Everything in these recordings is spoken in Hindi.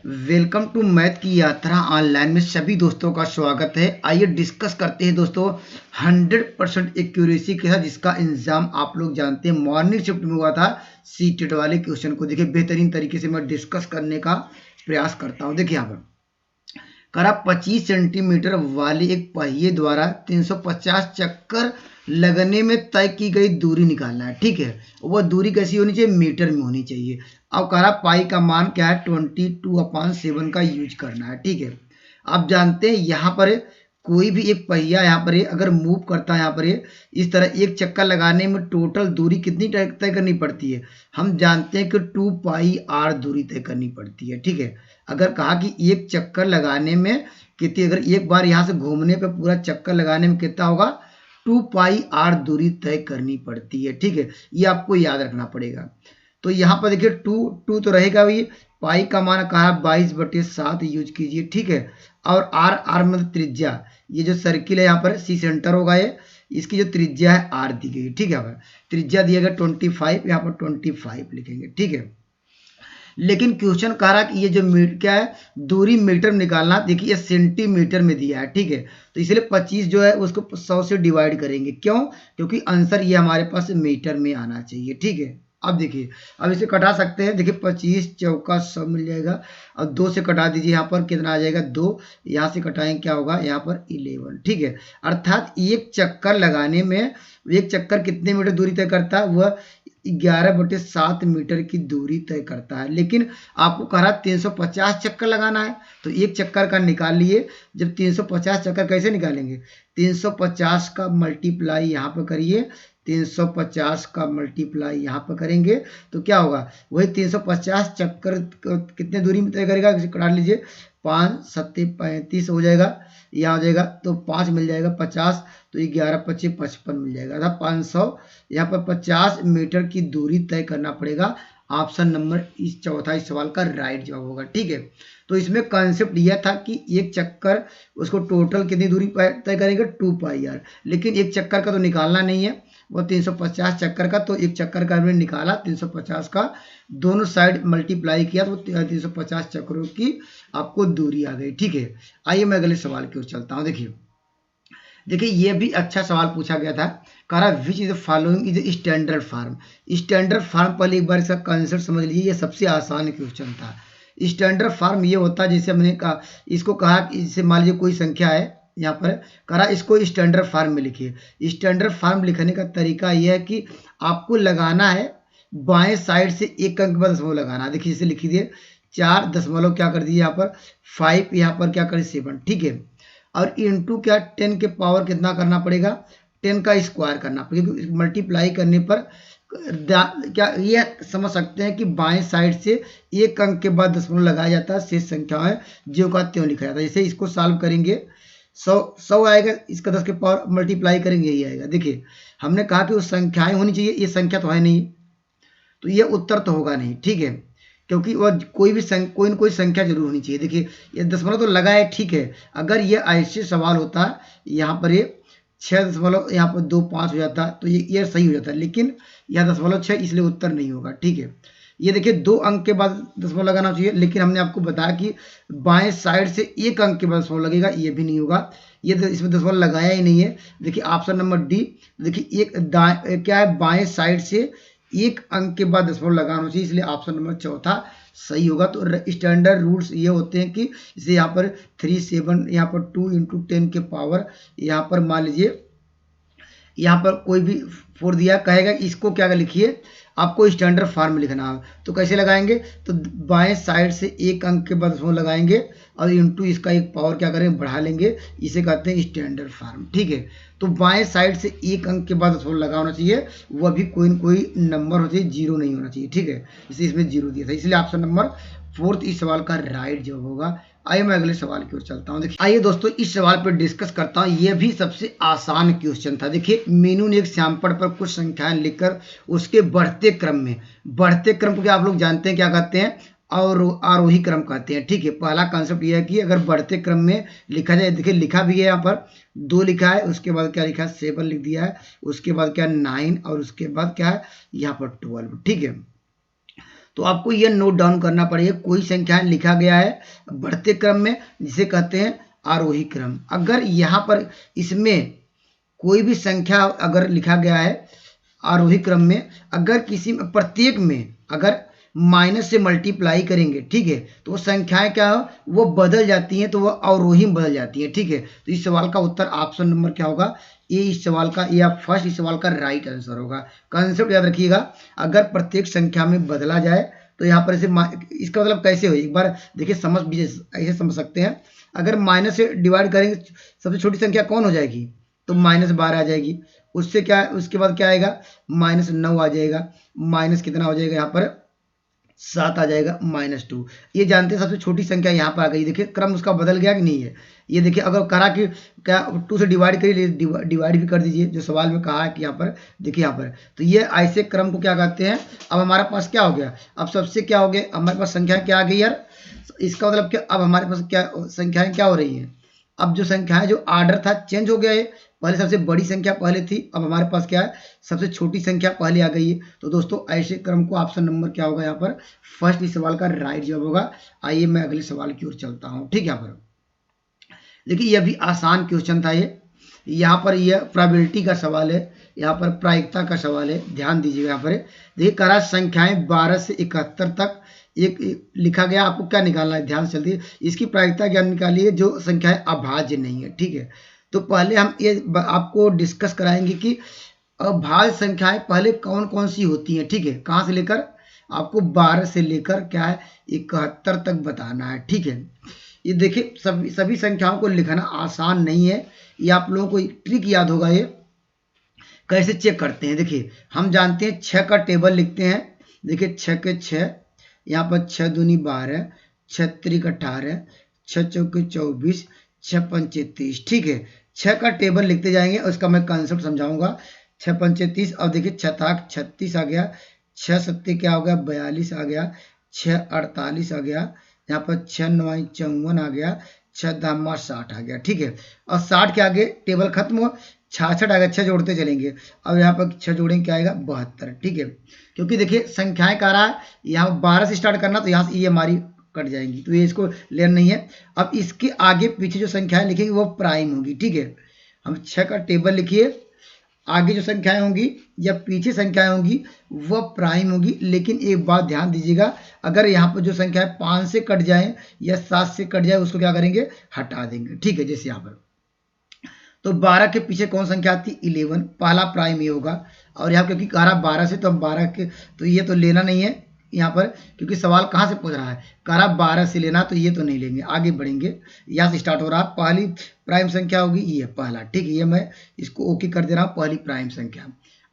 वेलकम टू मैथ की यात्रा ऑनलाइन में सभी दोस्तों का स्वागत है। आइए डिस्कस करते हैं दोस्तों 100% एक्यूरेसी के साथ जिसका एग्जाम आप लोग जानते हैं मॉर्निंग शिफ्ट में हुआ था। सीटेट वाले क्वेश्चन को देखिए बेहतरीन तरीके से मैं डिस्कस करने का प्रयास करता हूं। देखिए यहाँ पर करा 25 सेंटीमीटर वाले एक पहिए द्वारा 350 चक्कर लगने में तय की गई दूरी निकालना है। ठीक है, वह दूरी कैसी होनी चाहिए? मीटर में होनी चाहिए। अब करा पाई का मान क्या है? 22/7 का यूज करना है। ठीक है, आप जानते हैं यहाँ पर कोई भी एक पहिया यहाँ पर अगर मूव करता है यहाँ पर इस तरह एक चक्कर लगाने में टोटल दूरी कितनी तय करनी पड़ती है? हम जानते हैं कि 2πr दूरी तय करनी पड़ती है। ठीक है, अगर कहा कि एक चक्कर लगाने में कितनी, अगर एक बार यहाँ से घूमने पे पूरा चक्कर लगाने में कितना होगा? 2πr दूरी तय करनी पड़ती है। ठीक है, ये आपको याद रखना पड़ेगा। तो यहाँ पर देखिए टू तो रहेगा भी, पाई का मान कहा 22/7 यूज कीजिए। ठीक है, और आर मतलब त्रिज्या, ये जो सर्किल है यहाँ पर सी सेंटर होगा ये, इसकी जो त्रिज्या है आर दी गई। ठीक है, त्रिज्या दिया गया 25, यहाँ पर 25 लिखेंगे। ठीक है, लेकिन क्वेश्चन कह रहा है कि ये जो क्या है दूरी मीटर में निकालना, देखिए सेंटीमीटर में दिया है। ठीक है, तो इसलिए 25 जो है उसको 100 से डिवाइड करेंगे। क्यों? क्योंकि आंसर ये हमारे पास मीटर में आना चाहिए। ठीक है, अब देखिए, अब इसे कटा सकते हैं। देखिए 25 चौका 100 मिल जाएगा, और 2 से कटा दीजिए, यहाँ पर कितना आ जाएगा? 2, यहाँ से कटाएंगे क्या होगा? यहाँ पर 11। ठीक है, अर्थात एक चक्कर लगाने में एक चक्कर कितने मीटर दूरी तय करता है? वह 11/7 मीटर की दूरी तय करता है। लेकिन आपको कह रहा 350 चक्कर लगाना है, तो एक चक्कर का निकाल लिए। जब 350 चक्कर कैसे निकालेंगे? 350 का मल्टीप्लाई यहाँ पर करिए, 350 का मल्टीप्लाई यहाँ पर करेंगे तो क्या होगा? वही 350 चक्कर कितने दूरी में तय करेगा? काट लीजिए, 5 7 35 हो जाएगा, यहाँ हो जाएगा तो 5 मिल जाएगा 50, तो 11 25 55 मिल जाएगा। अर्थात 500 यहाँ पर 50 मीटर की दूरी तय करना पड़ेगा। ऑप्शन नंबर इस चौथा इस सवाल का राइट जवाब होगा। ठीक है, तो इसमें कॉन्सेप्ट यह था कि एक चक्कर उसको टोटल कितनी दूरी तय करेंगे? 2πr, लेकिन एक चक्कर का तो निकालना नहीं है, वो 350 चक्कर का, तो एक चक्कर का हमने निकाला 350 का, दोनों साइड मल्टीप्लाई किया तो 350 चक्करों की आपको दूरी आ गई। ठीक है, आइए मैं अगले सवाल की ओर चलता हूँ। देखिए ये भी अच्छा सवाल पूछा गया था। कह रहा which is the following is standard form. Standard form पहले एक बार इसका कंसेप्ट समझ लीजिए, ये सबसे आसान क्वेश्चन था। स्टैंडर्ड फॉर्म ये होता है, जैसे हमने कहा, इसको कहा कि जैसे मान लीजिए कोई संख्या है यहाँ पर, करा इसको स्टैंडर्ड फॉर्म में लिखिए। स्टैंडर्ड फॉर्म लिखने का तरीका यह है कि आपको लगाना है बाएं साइड से एक अंक पर दशमलव लगाना है। देखिए इसे लिख दिए 4 दशमलव क्या कर दिए यहाँ पर 5, यहाँ पर क्या करें 7। ठीक है, और इंटू क्या 10 के पावर कितना करना पड़ेगा? 10 का स्क्वायर करना पड़ेगा, क्योंकि मल्टीप्लाई करने पर क्या ये समझ सकते हैं कि बाएं साइड से एक अंक के बाद दशमलव लगाया जाता है, शेष संख्या है जो का त्यों लिखा जाता है। जैसे इसको सॉल्व करेंगे 100 आएगा, इसका 10 के पावर मल्टीप्लाई करेंगे यही आएगा। देखिए हमने कहा कि वो संख्याएं होनी चाहिए, ये संख्या तो है नहीं, तो ये उत्तर तो होगा नहीं। ठीक है, क्योंकि वह कोई न कोई संख्या जरूर होनी चाहिए। देखिए ये दशमलव तो लगा है, ठीक है, अगर ये ऐसे सवाल होता यहाँ पर ये 6 दशमलव यहाँ पर 25 हो जाता तो ये सही हो जाता, लेकिन यह 0.6 इसलिए उत्तर नहीं होगा। ठीक है, ये देखिए 2 अंक के बाद दशमलव लगाना चाहिए, लेकिन हमने आपको बताया कि बाएं साइड से एक अंक के बाद दशमलव लगेगा, ये भी नहीं होगा, ये इसमें दशमलव लगाया ही नहीं है। देखिए ऑप्शन नंबर डी, देखिए एक क्या है बाएं साइड से एक अंक के बाद दशमलव लगाना चाहिए, इसलिए ऑप्शन नंबर चौथा सही होगा। तो स्टैंडर्ड रूल्स ये होते हैं कि जैसे यहाँ पर 3 7, यहाँ पर 2 × 10 के पावर, यहाँ पर मान लीजिए यहाँ पर कोई भी 4 दिया, कहेगा इसको क्या लिखिए, आपको स्टैंडर्ड फॉर्म में लिखना है। तो कैसे लगाएंगे? तो बाएं साइड से एक अंक के बाद दशमलव लगाएंगे और इंटू इसका एक पावर क्या करेंगे? बढ़ा लेंगे, इसे कहते हैं स्टैंडर्ड फॉर्म। ठीक है, तो बाएं साइड से एक अंक के बाद दशमलव लगा होना चाहिए, वह भी कोई न कोई नंबर हो चाहिए, 0 नहीं होना चाहिए। ठीक है, इसे इसमें 0 दिया था, इसलिए ऑप्शन नंबर 4 इस सवाल का राइट जवाब होगा। आइए मैं अगले सवाल की ओर चलता हूँ। देखिए आइए दोस्तों इस सवाल पर डिस्कस करता हूँ। यह भी सबसे आसान क्वेश्चन था। देखिए मीनू ने एक श्यामपट पर कुछ संख्याएं लिखकर उसके बढ़ते क्रम को क्या आप लोग जानते हैं क्या कहते हैं? और आरोही क्रम कहते हैं। ठीक है, पहला कॉन्सेप्ट यह है कि अगर बढ़ते क्रम में लिखा जाए, देखिए लिखा भी है यहाँ पर 2 लिखा है, उसके बाद क्या लिखा है 7 लिख दिया है, उसके बाद क्या 9 और उसके बाद क्या है यहाँ पर 12। ठीक है, तो आपको यह नोट डाउन करना पड़ेगा, कोई संख्या लिखा गया है बढ़ते क्रम में जिसे कहते हैं आरोही क्रम। अगर यहाँ पर इसमें कोई भी संख्या अगर लिखा गया है आरोही क्रम में, अगर किसी में प्रत्येक में अगर माइनस से मल्टीप्लाई करेंगे, ठीक है, तो वो संख्याएं क्या हो, वो बदल जाती हैं, तो वो अवरोही में बदल जाती हैं, ठीक है। तो इस सवाल का उत्तर ऑप्शन नंबर क्या होगा, ये इस सवाल का, ये आप फर्स्ट इस सवाल का राइट आंसर होगा। कंसेप्ट याद रखिएगा, अगर प्रत्येक संख्या में बदला जाए तो यहाँ पर इसे इसका मतलब कैसे हो, एक बार देखिए समझ भी ऐसे समझ सकते हैं। अगर माइनस से डिवाइड करेंगे सबसे छोटी संख्या कौन हो जाएगी, तो -12 आ जाएगी। उससे क्या, उसके बाद क्या आएगा, -9 आ जाएगा, माइनस कितना हो जाएगा यहाँ पर 7 आ जाएगा, -2। ये जानते हैं सबसे छोटी संख्या यहाँ पर आ गई। देखिए क्रम उसका बदल गया कि नहीं है। ये देखिए अगर करा कि क्या 2 से डिवाइड करिए, डिवाइड भी कर दीजिए जो सवाल में कहा है कि यहाँ पर देखिए यहाँ पर, तो ये ऐसे क्रम को क्या कहते हैं। अब हमारे पास क्या हो गया, अब सबसे क्या हो गया, हमारे पास संख्या क्या आ गई यार, इसका मतलब क्या, अब हमारे पास क्या संख्याएं क्या हो रही हैं, अब जो संख्या है, जो आर्डर था चेंज हो गया है। पहले सबसे बड़ी संख्या पहले थी, अब हमारे पास क्या है, सबसे छोटी संख्या पहले आ गई है। तो दोस्तों ऐसे क्रम को ऑप्शन नंबर क्या होगा यहाँ पर, फर्स्ट इस सवाल का राइट जवाब होगा। आइए मैं अगले सवाल की ओर चलता हूँ, ठीक है। यहाँ पर देखिए यह भी आसान क्वेश्चन था ये, यहाँ पर यह प्रोबेबिलिटी का सवाल है, यहाँ पर प्रायिकता का सवाल है, ध्यान दीजिएगा। यहाँ पर देखिए करा संख्याएं 12 से 71 तक एक लिखा गया, आपको क्या निकालना है, ध्यान से चलती, इसकी प्रायिकता क्या निकालिए, जो संख्याएं अभाज्य नहीं है, ठीक है। तो पहले हम ये आपको डिस्कस कराएंगे कि अभाज्य संख्याएं पहले कौन कौन सी होती हैं, ठीक है। कहाँ से लेकर, आपको 12 से लेकर क्या है 71 तक बताना है, ठीक है। ये देखिए सभी संख्याओं को लिखना आसान नहीं है, ये आप लोगों को ट्रिक याद होगा। ये कैसे चेक करते हैं, देखिए हम जानते हैं 6 का टेबल लिखते हैं। देखिए 6 के 6, यहाँ पर 6 दूनी 12, 6 त्रिक 18, 6 चौके 24, 6 पंचे 30, ठीक है। 6 का टेबल लिखते जाएंगे, उसका मैं कंसेप्ट समझाऊंगा। 6 पंचे 30, अब देखिए 6 ताक 36 आ गया, 6 सत्ते क्या हो गया 42 आ गया, 6 48 आ गया, यहाँ पर 6 9 54 आ गया, 6 दामा 60 आ गया, ठीक है। और 60 के आगे टेबल खत्म हुआ, 66 आ गया, 6 जोड़ते चलेंगे। अब यहाँ पर 6 जोड़ेंगे क्या आएगा 72, ठीक है। क्योंकि देखिए संख्याएं कर रहा है, यहाँ 12 से स्टार्ट करना, तो यहाँ से ये हमारी कट जाएंगी, तो ये इसको लेना नहीं है। अब इसके आगे पीछे जो संख्याएं लिखेंगे वो प्राइम होगी, ठीक है। हम 6 का टेबल लिखिए, आगे जो संख्याएं होंगी या पीछे संख्याएं होंगी वह प्राइम होगी। लेकिन एक बात ध्यान दीजिएगा, अगर यहाँ पर जो संख्याएं 5 से कट जाए या 7 से कट जाए, उसको क्या करेंगे, हटा देंगे, ठीक है। जैसे यहाँ पर तो 12 के पीछे कौन संख्या आती, 11, पहला प्राइम ये होगा। और यहाँ क्योंकि 12 से, तो हम 12 के, तो ये तो लेना नहीं है यहाँ पर, क्योंकि सवाल कहाँ से पूछ रहा है, 12 से लेना, तो ये तो नहीं लेंगे, आगे बढ़ेंगे। यहाँ से स्टार्ट हो रहा है, पहली प्राइम संख्या होगी ये पहला, ठीक है। ये मैं इसको ओके कर दे रहा हूँ, पहली प्राइम संख्या।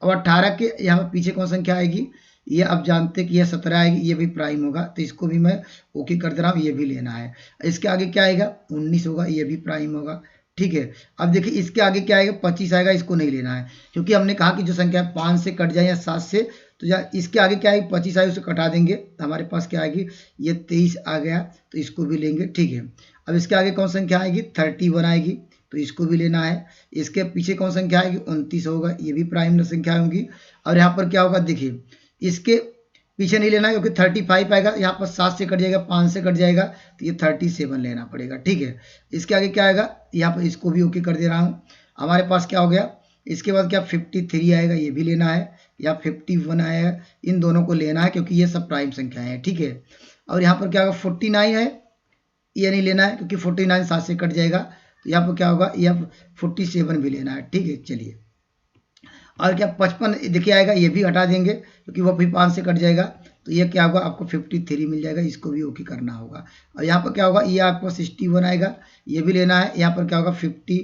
अब 18 के यहाँ पर पीछे कौन संख्या आएगी, ये अब जानते हैं कि यह 17 आएगी, ये भी प्राइम होगा, तो इसको भी मैं ओके कर दे रहा हूँ, ये भी लेना है। इसके आगे क्या आएगा 19 होगा, ये भी प्राइम होगा, ठीक है। अब देखिए इसके आगे क्या आएगा 25 आएगा, इसको नहीं लेना है, क्योंकि हमने कहा कि जो संख्या 5 से कट जाए या 7 से, तो या इसके आगे क्या आएगी 25 आएगी, उसको कटा देंगे, तो हमारे पास क्या आएगी, ये 23 आ गया, तो इसको भी लेंगे, ठीक है। अब इसके आगे कौन संख्या आएगी 31 आएगी, तो इसको भी लेना है। इसके पीछे कौन संख्या आएगी 29 होगा, ये भी प्राइम संख्या होंगी। और यहाँ पर क्या होगा, देखिए इसके पीछे नहीं लेना है, क्योंकि 35 आएगा, यहाँ पर 7 से कट जाएगा, 5 से कट जाएगा, तो ये 37 लेना पड़ेगा, ठीक है। इसके आगे क्या आएगा, यहाँ पर इसको भी ओके कर दे रहा हूँ। हमारे पास क्या हो गया, इसके बाद क्या 53 आएगा, ये भी लेना है, या 51 आएगा, इन दोनों को लेना है, क्योंकि ये सब प्राइम संख्याएं हैं, ठीक है। और यहाँ पर क्या होगा 49 है, ये नहीं लेना है, क्योंकि 49 7 से कट जाएगा, तो यहाँ पर क्या होगा, यह 47 भी लेना है, ठीक है। चलिए, और क्या 55 देखिए आएगा, ये भी हटा देंगे, क्योंकि वह भी 5 से कट जाएगा, तो ये क्या होगा, आपको 53 मिल जाएगा, इसको भी ओके करना होगा। और यहाँ पर क्या होगा, ये आपको 61 आएगा, ये भी लेना है। यहाँ पर क्या होगा 50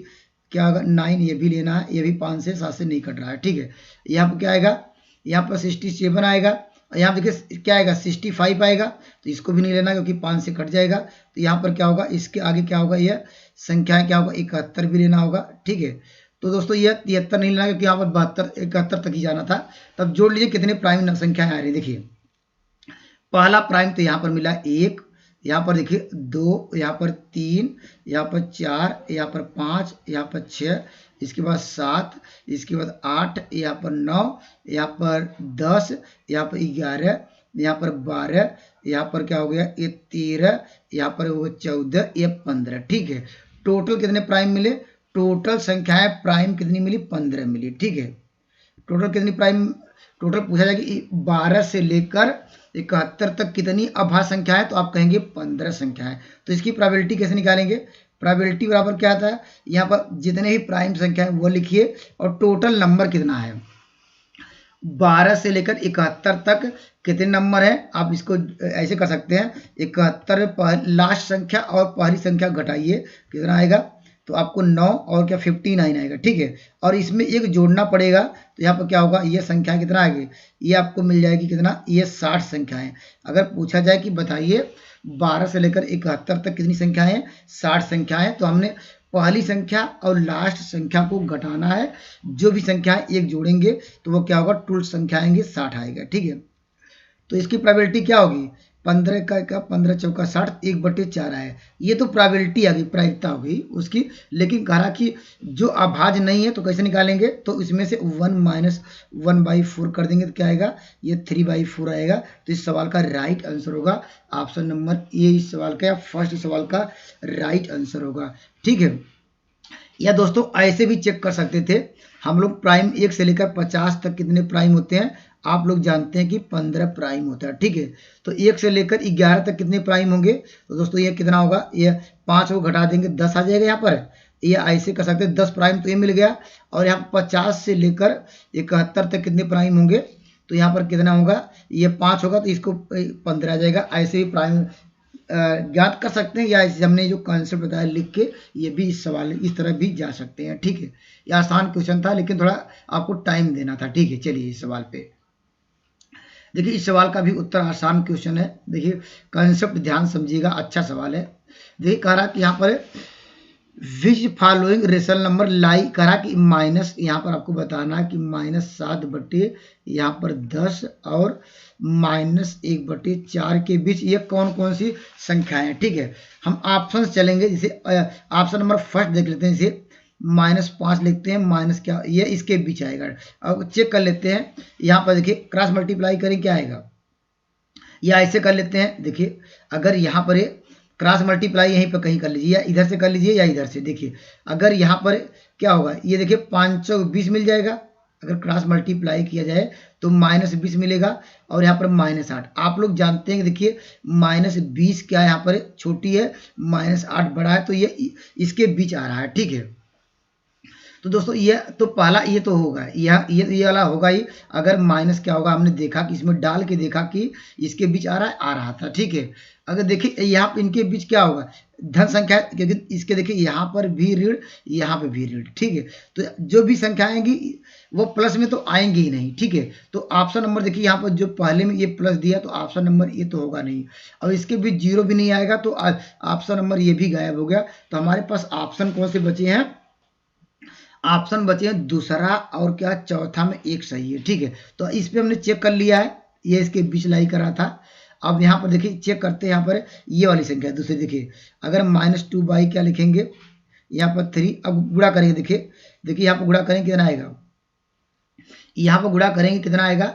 क्या होगा 9, ये भी लेना है, ये भी 5 से 7 से नहीं कट रहा है, ठीक है। यहाँ पर क्या आएगा, यहाँ पर 67 आएगा, और यहाँ पर देखिए क्या आएगा 65 आएगा, तो इसको भी नहीं लेना, क्योंकि 5 से कट जाएगा। तो यहाँ पर क्या होगा, इसके आगे क्या होगा, यह संख्या क्या होगा 71 भी लेना होगा, ठीक है। तो दोस्तों ये 73 नहीं लेना, क्योंकि यहाँ पर 72 71 तक ही जाना था। तब जोड़ लीजिए कितने प्राइम संख्याएं आ रही, देखिए पहला प्राइम तो यहाँ पर मिला 1, यहाँ पर देखिए 2, यहाँ पर 3, यहाँ पर 4, यहाँ पर 5, यहाँ पर 6, इसके बाद 7, इसके बाद 8, यहाँ पर 9, यहाँ पर 10, यहाँ पर 11, यहाँ पर 12, यहाँ पर क्या हो गया ये 13, यहाँ पर हो गया 14, ये 15। ठीक है, टोटल कितने प्राइम मिले? टोटल संख्याएं प्राइम कितनी मिली? 15 मिली। ठीक है, टोटल कितनी प्राइम? टोटल पूछा जाए कि 12 से लेकर 71 तक कितनी अभाज्य संख्या है, तो आप कहेंगे 15 संख्या है। तो इसकी प्रोबेबिलिटी कैसे निकालेंगे? प्रोबेबिलिटी बराबर क्या आता है? यहाँ पर जितने भी प्राइम संख्या है वो लिखिए और टोटल नंबर कितना है। 12 से लेकर 71 तक कितने नंबर है? आप इसको ऐसे कर सकते हैं, 71 लास्ट संख्या और पहली संख्या घटाइए, कितना आएगा? तो आपको 9 और क्या 59 आएगा। ठीक है, और इसमें एक जोड़ना पड़ेगा, तो यहाँ पर क्या होगा? ये संख्या कितना आएगी? ये आपको मिल जाएगी कितना? ये 60 संख्याएं। अगर पूछा जाए कि बताइए 12 से लेकर 71 तक कितनी संख्याएं हैं? 60 संख्याएं। तो हमने पहली संख्या और लास्ट संख्या को घटाना है, जो भी संख्याएं एक जोड़ेंगे तो वो क्या होगा? टोटल संख्या आएंगे 60 आएगा। ठीक है, तो इसकी प्रोबेबिलिटी क्या होगी? 15 का 15 चौका 60, 1/4 है। ये तो प्रोबेबिलिटी आ गई, प्रायिकता हो गई उसकी। लेकिन कहा कि जो अभाज्य नहीं है तो कैसे निकालेंगे? तो इसमें से 1 माइनस 1/4 कर देंगे तो क्या आएगा? ये 3/4 आएगा। तो इस सवाल का राइट आंसर होगा ऑप्शन नंबर ए, इस सवाल का या फर्स्ट सवाल का राइट आंसर होगा। ठीक है, या दोस्तों ऐसे भी चेक कर सकते थे हम लोग, प्राइम 1 से लेकर 50 तक कितने प्राइम होते हैं? आप लोग जानते हैं कि 15 प्राइम होता है। ठीक है, तो 1 से लेकर 11 तक कितने प्राइम होंगे? तो दोस्तों ये कितना होगा? ये 5 को घटा देंगे 10 आ जाएगा यहाँ पर। ये ऐसे कर सकते हैं, 10 प्राइम तो ये मिल गया। और यहाँ 50 से लेकर 71 तक कितने प्राइम होंगे? तो यहाँ पर कितना होगा? ये 5 होगा तो इसको 15 आ जाएगा। ऐसे भी प्राइम ज्ञात कर सकते हैं, या हमने जो कॉन्सेप्ट बताया लिख के, ये भी इस सवाल इस तरह भी जा सकते हैं। ठीक है, ये आसान क्वेश्चन था लेकिन थोड़ा आपको टाइम देना था। ठीक है, चलिए इस सवाल पे देखिए, इस सवाल का भी उत्तर आसान क्वेश्चन है। देखिए कॉन्सेप्ट ध्यान समझिएगा, अच्छा सवाल है। देखिए कह रहा कि यहाँ पर विच फॉलोइंग रेशनल नंबर लाई, कह रहा कि माइनस, यहाँ पर आपको बताना कि -7 यहाँ पर 10 और -1/4 के बीच ये कौन कौन सी संख्याएं हैं। ठीक है, हम ऑप्शन चलेंगे। जैसे ऑप्शन नंबर फर्स्ट देख लेते हैं, जैसे -5 लिखते हैं, माइनस क्या ये इसके बीच आएगा। अब चेक कर लेते हैं, यहाँ पर देखिए क्रॉस मल्टीप्लाई करें क्या आएगा, या ऐसे कर लेते हैं। देखिए अगर यहाँ पर क्रॉस मल्टीप्लाई यहीं पर कहीं कर लीजिए, या इधर से कर लीजिए या इधर से। देखिए अगर यहाँ पर क्या होगा, ये देखिए 520 मिल जाएगा। अगर क्रॉस मल्टीप्लाई किया जाए तो -20 मिलेगा, और यहाँ पर -8। आप लोग जानते हैं कि देखिए -20 क्या है, यहाँ पर छोटी है, -8 बड़ा है, तो ये इसके बीच आ रहा है। ठीक है, तो दोस्तों ये तो पहला ये तो होगा, ये वाला होगा ही। अगर माइनस क्या होगा, हमने देखा कि इसमें डाल के देखा कि इसके बीच आ रहा था। ठीक है, अगर देखिए यहाँ पे इनके बीच क्या होगा, धन संख्या, क्योंकि इसके देखिए यहाँ पर भी ऋण, यहाँ पे भी ऋण। ठीक है, तो जो भी संख्या आएंगी वो प्लस में तो आएंगी ही नहीं। ठीक है, तो ऑप्शन नंबर देखिए यहाँ पर जो पहले में ये प्लस दिया, तो ऑप्शन नंबर ये तो होगा नहीं, और इसके बीच 0 भी नहीं आएगा, तो ऑप्शन नंबर ये भी गायब हो गया। तो हमारे पास ऑप्शन कौन से बचे हैं? ऑप्शन बचे हैं दूसरा और क्या चौथा में एक सही है। ठीक है, तो इस पे हमने चेक कर लिया है, ये इसके बीच लाई करा था। अब यहाँ पर देखिए चेक करते हैं, यहाँ पर ये वाली संख्या दूसरी। देखिए अगर -2 क्या लिखेंगे, यहाँ पर 3। अब गुणा करेंगे, देखिए यहाँ पर गुणा करेंगे कितना आएगा, यहाँ पर गुणा करेंगे कितना आएगा,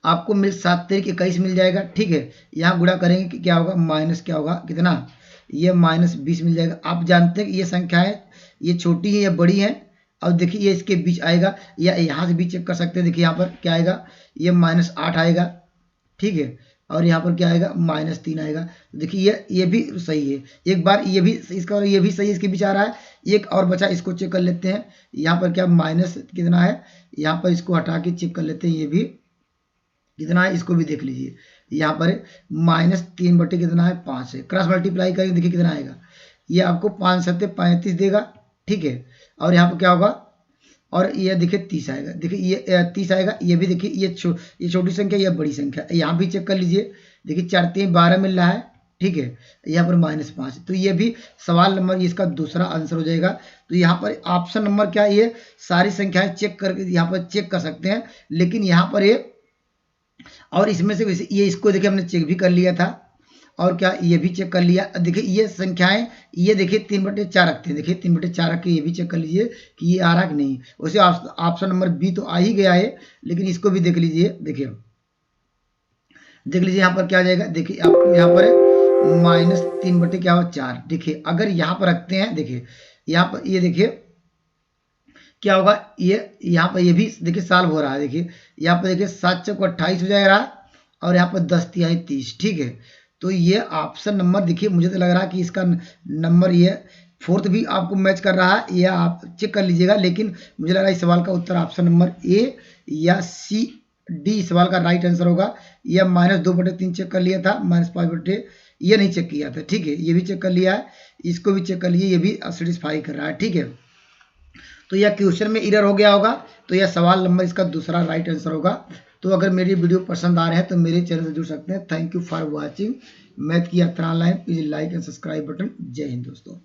आपको 7 3 21 मिल जाएगा। ठीक है, यहाँ गुणा करेंगे कि क्या होगा, माइनस क्या होगा कितना, ये -20 मिल जाएगा। आप जानते हैं कि ये संख्या है, ये छोटी है या बड़ी है। अब देखिए ये इसके बीच आएगा, या यहाँ से भी चेक कर सकते हैं। देखिए यहाँ पर क्या आएगा, ये -8 आएगा। ठीक है, और यहाँ पर क्या आएगा, -3 आएगा। तो देखिए ये भी सही है। एक बार ये भी इसका, और ये भी सही है, इसके बीच आ रहा है। एक और बचा, इसको चेक कर लेते हैं। यहाँ पर क्या माइनस कितना है, यहाँ पर इसको हटा के चेक कर लेते हैं, ये भी कितना है, इसको भी देख लीजिए। यहाँ पर -3 कितना है, 5 है। क्रॉस मल्टीप्लाई करेंगे देखिए कितना आएगा, ये आपको 5 7 35 देगा। ठीक है, और यहाँ पर क्या होगा, और ये देखिए 30 आएगा। देखिए ये 30 आएगा। ये भी देखिए ये छोटी संख्या, ये बड़ी संख्या, यहाँ भी चेक कर लीजिए। देखिए 4 3 12 मिल रहा है। ठीक है, यहाँ पर -5, तो ये भी सवाल नंबर इसका दूसरा आंसर हो जाएगा। तो यहाँ पर ऑप्शन नंबर क्या है, ये सारी संख्याएं चेक करके यहाँ पर चेक कर सकते हैं। लेकिन यहाँ पर ये, और इसमें से ये इसको देखिए हमने चेक भी कर लिया था, और क्या ये भी चेक कर लिया। देखिए ये संख्याएं, ये देखिए 3/4 रखते हैं। देखिए 3/4 रख के ये भी चेक कर लीजिए कि ये आ रहा कि नहीं। वैसे ऑप्शन नंबर बी तो आ ही गया है, लेकिन इसको भी देख लीजिए। देखिए देख लीजिए यहाँ पर क्या आ जाएगा, देखिए आपको यहाँ पर -3 बटे क्या होगा 4। देखिए अगर यहाँ पर रखते हैं, देखिए यहाँ पर ये देखिए क्या होगा, ये यहाँ पर ये भी देखिए सॉल्व हो रहा है। देखिए यहाँ पर देखिए 7 चौक 28 हो जाएगा और यहाँ पर 10 तिहाई 30। ठीक है, तो ये ऑप्शन नंबर देखिए मुझे तो लग रहा है कि इसका नंबर ये फोर्थ भी आपको मैच कर रहा है, या आप चेक कर लीजिएगा। लेकिन मुझे लग रहा है इस सवाल का उत्तर ऑप्शन नंबर ए या सी डी सवाल का राइट आंसर होगा। या -2/3 चेक कर लिया था, -5 ये नहीं चेक किया था। ठीक है, ये भी चेक कर लिया है, इसको भी चेक कर लीजिए, ये भी सेटिस्फाई कर रहा है। ठीक है, तो यह क्वेश्चन में एरर हो गया होगा, तो यह सवाल नंबर इसका दूसरा राइट आंसर होगा। तो अगर मेरी वीडियो पसंद आ रहे हैं तो मेरे चैनल से जुड़ सकते हैं। Thank you for watching math की यात्रा online. Please like and subscribe button. जय हिंद दोस्तों।